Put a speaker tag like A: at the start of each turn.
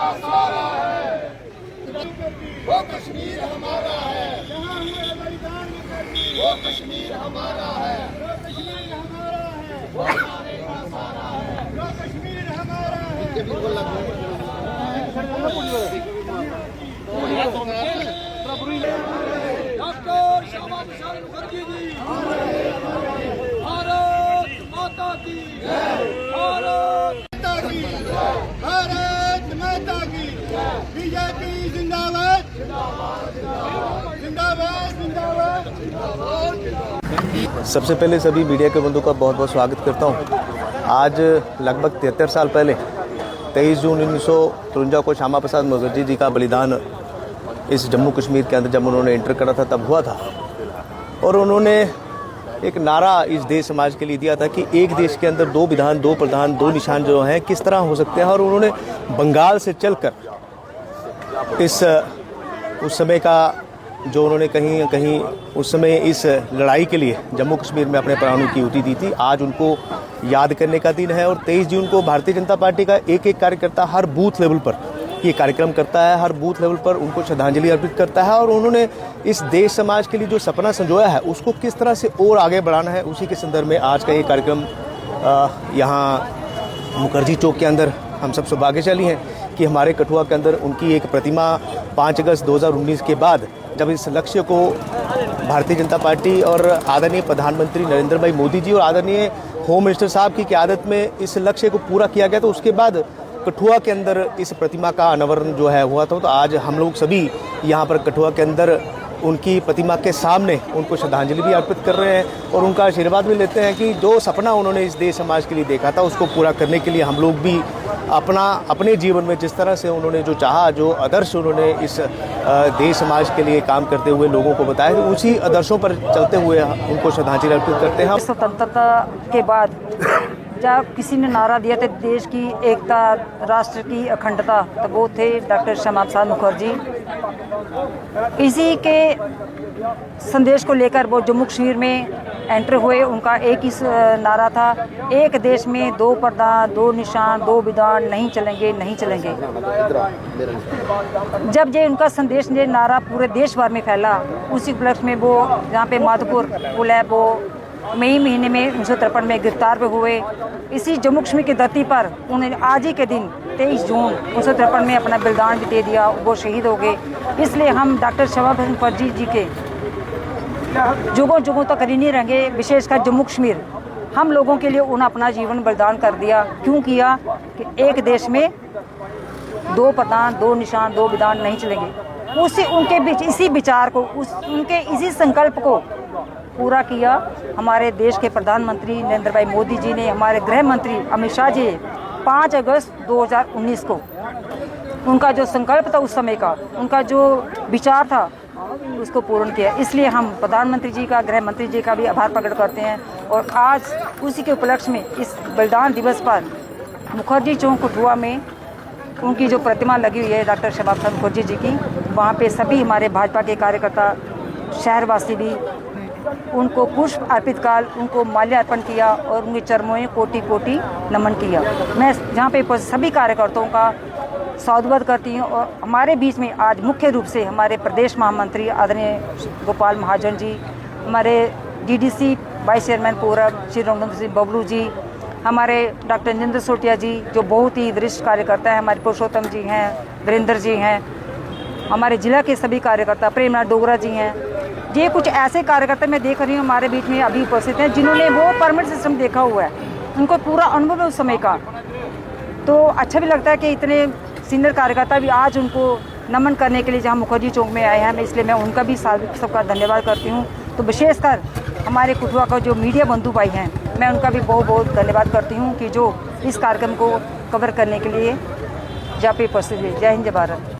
A: का सारा है, वो कश्मीर हमारा है, जहाँ हुए बलिदान वो कश्मीर हमारा है, वो कश्मीर हमारा है, वो हमारे का सारा है, वो कश्मीर हमारा है। डॉक्टर श्यामा प्रसाद मुखर्जी जी, भारत माता की जय, भारत माता की जय, भारत माता की जय, बीजेपी जिंदाबाद जिंदाबाद जिंदाबाद जिंदाबाद।
B: सबसे पहले सभी मीडिया के बंधुओं का बहुत बहुत स्वागत करता हूँ। आज लगभग 73 साल पहले 23 जून 1953 को श्यामा प्रसाद मुखर्जी जी का बलिदान इस जम्मू कश्मीर के अंदर जब उन्होंने एंटर करा था तब हुआ था। और उन्होंने एक नारा इस देश समाज के लिए दिया था कि एक देश के अंदर 2 विधान 2 प्रधान 2 निशान जो हैं किस तरह हो सकते हैं। और उन्होंने बंगाल से चलकर उस समय का जो उन्होंने कहीं न कहीं उस समय इस लड़ाई के लिए जम्मू कश्मीर में अपने प्राणों की आहुति दी थी। आज उनको याद करने का दिन है और 23 जून को भारतीय जनता पार्टी का एक एक कार्यकर्ता हर बूथ लेवल पर ये कार्यक्रम करता है, हर बूथ लेवल पर उनको श्रद्धांजलि अर्पित करता है। और उन्होंने इस देश समाज के लिए जो सपना संजोया है उसको किस तरह से और आगे बढ़ाना है, उसी के संदर्भ में आज का ये कार्यक्रम यहाँ मुखर्जी चौक के अंदर हम सब सौभाग्यशाली हैं कि हमारे कठुआ के अंदर उनकी एक प्रतिमा 5 अगस्त 2019 के बाद जब इस लक्ष्य को भारतीय जनता पार्टी और आदरणीय प्रधानमंत्री नरेंद्र भाई मोदी जी और आदरणीय होम मिनिस्टर साहब की क़यादत में इस लक्ष्य को पूरा किया गया, तो उसके बाद कठुआ के अंदर इस प्रतिमा का अनावरण जो है हुआ था। तो आज हम लोग सभी यहाँ पर कठुआ के अंदर उनकी प्रतिमा के सामने उनको श्रद्धांजलि भी अर्पित कर रहे हैं और उनका आशीर्वाद भी लेते हैं कि जो सपना उन्होंने इस देश समाज के लिए देखा था उसको पूरा करने के लिए हम लोग भी अपने जीवन में जिस तरह से उन्होंने जो चाहा, जो आदर्श उन्होंने इस देश समाज के लिए काम करते हुए लोगों को बताया, तो उसी आदर्शों पर चलते हुए उनको श्रद्धांजलि अर्पित करते हैं।
C: स्वतंत्रता के बाद जब किसी ने नारा दिया था देश की एकता, राष्ट्र की अखंडता, तो वो थे डॉक्टर श्यामा प्रसाद मुखर्जी। इसी के संदेश को लेकर वो जम्मू कश्मीर में एंटर हुए। उनका एक ही नारा था, एक देश में 2 प्रधान 2 निशान 2 विधान नहीं चलेंगे नहीं चलेंगे। जब ये उनका संदेश ये नारा पूरे देश भर में फैला, उसी उपलक्ष्य में वो जहाँ पे माधोपुर पुल है वो मई महीने में 1953 में गिरफ्तार हुए। इसी जम्मू कश्मीर की धरती पर उन्होंने आज ही के दिन 23 जून 1953 में अपना बलिदान भी दे दिया, वो शहीद हो गए। इसलिए हम डॉक्टर श्यामा प्रसाद मुखर्जी जी के जुगों जुगों तक ऋणी रहेंगे। विशेषकर जम्मू कश्मीर हम लोगों के लिए उन्होंने अपना जीवन बलिदान कर दिया। क्यों किया कि एक देश में 2 प्रधान 2 निशान 2 विधान नहीं चलेंगे। उसी उनके बीच इसी विचार को उनके इसी संकल्प को पूरा किया हमारे देश के प्रधानमंत्री नरेंद्र भाई मोदी जी ने, हमारे गृह मंत्री अमित शाह जी 5 अगस्त 2019 को उनका जो संकल्प था, उस समय का उनका जो विचार था, उसको पूर्ण किया। इसलिए हम प्रधानमंत्री जी का, गृह मंत्री जी का भी आभार प्रकट करते हैं। और आज उसी के उपलक्ष्य में इस बलिदान दिवस पर मुखर्जी चौक कठुआ में उनकी जो प्रतिमा लगी हुई है डॉक्टर श्यामा प्रसाद मुखर्जी जी की, वहाँ पे सभी हमारे भाजपा के कार्यकर्ता, शहरवासी भी उनको पुष्प अर्पित कर उनको माल्यार्पण किया और उनके चरणों में कोटि कोटि नमन किया। मैं जहाँ पे सभी कार्यकर्ताओं का साधुवाद करती हूँ। और हमारे बीच में आज मुख्य रूप से हमारे प्रदेश महामंत्री आदरणीय गोपाल महाजन जी, हमारे डीडीसी वाइस चेयरमैन पूरब श्री रघुनंदन सिंह बबलू जी, हमारे डॉक्टर नरेंद्र सोटिया जी जो बहुत ही वरिष्ठ कार्यकर्ता हैं, हमारे पुरुषोत्तम जी हैं, वीरेंद्र जी हैं, हमारे जिला के सभी कार्यकर्ता प्रेमनाथ डोगरा जी हैं। ये कुछ ऐसे कार्यकर्ता मैं देख रही हूँ हमारे बीच में अभी उपस्थित हैं जिन्होंने वो परमिट सिस्टम देखा हुआ है, उनको पूरा अनुभव है उस समय का। तो अच्छा भी लगता है कि इतने सीनियर कार्यकर्ता भी आज उनको नमन करने के लिए जहाँ मुखर्जी चौक में आए हैं, इसलिए मैं उनका भी सबका धन्यवाद करती हूँ। तो विशेषकर हमारे कठुआ का जो मीडिया बंधु भाई हैं, मैं उनका भी बहुत बहुत धन्यवाद करती हूँ कि जो इस कार्यक्रम को कवर करने के लिए जहाँ पे उपस्थित है। जय हिंद, जय भारत।